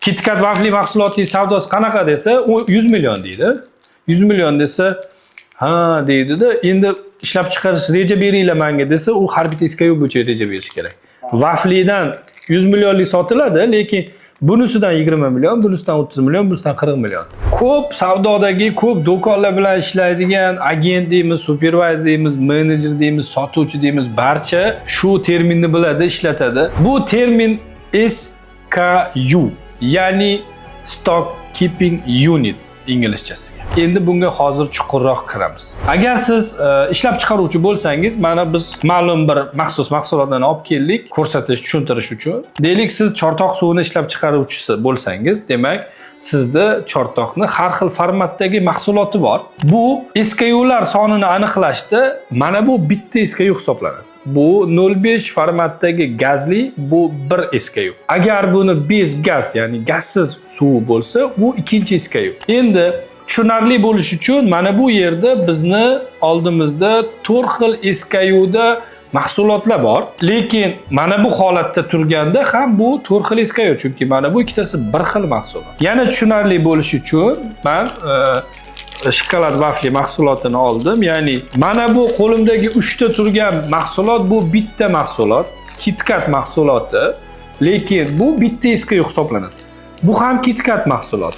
KitKat vafli mahsulotining savdosi qanaqa desa, u 100 million deydi. 100 million desa, ha deydi-da, endi ishlab chiqarish reja beringlar menga desa, u har bitta SKU bo'yicha reja berish kerak. Vaflidan 100 millionlik sotiladi, lekin bunisidan 20 million, bunisidan 30 million, bunisidan 40 million. Ko'p savdodagi, ko'p do'konlar bilan ishlaydigan agent deymiz, supervisor deymiz, menejer deymiz, sotuvchi deymiz, barcha shu terminni biladi, ishlatadi. Bu termin SKU, ya'ni Stock Keeping Unit inglizchasiga. Endi bunga hozir chuqurroq kiramiz. Agar siz ishlab chiqaruvchi bo'lsangiz, mana biz ma'lum bir maxsus mahsulotlarni olib keldik, ko'rsatish, tushuntirish uchun. Deylik, siz chortoq suvini ishlab chiqaruvchisi bo'lsangiz, demak, sizda chortoqni har xil formatdagi mahsuloti bor. Bu SKUlar sonini aniqlashda mana bu bitta SKU hisoblanadi. Bu 05 formatdagi gazli, bu bir SKU. Agar buni bez gaz, ya'ni gazsiz suv bo'lsa, bu ikkinchi SKU. Endi tushunarli bo'lish uchun mana bu yerda bizni oldimizda 4 xil SKU da mahsulotlar bor. Lekin mana bu holatda turganda ham bu 4 xil SKU, chunki mana bu ikkitasi bir xil mahsulot. Yana tushunarli bo'lish uchun men shokolad vafli mahsulotini oldim. Ya'ni mana bu qo'limdagi 3 ta turgan mahsulot, bu bitta mahsulot, KitKat mahsuloti, lekin bu bitta SKU hisoblanadi. Bu ham KitKat mahsuloti.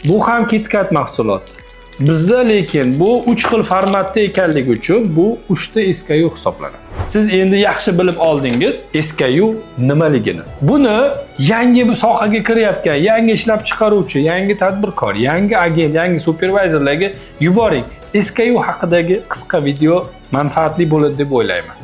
Bu ham KitKat mahsulot. Bizda lekin bu 3 xil formatda ekanligi uchun bu 3 ta SKU hisoblanadi. Siz endi yaxshi bilib oldingiz SKU nimaligini. Buni yangi bu sohaga kiryapgan, yangi ishlab chiqaruvchi, yangi tadbirkor, yangi agent, yangi supervisorlarga yuboring. SKU haqidagi qisqa video manfaatli bo'ladi deb o'ylayman.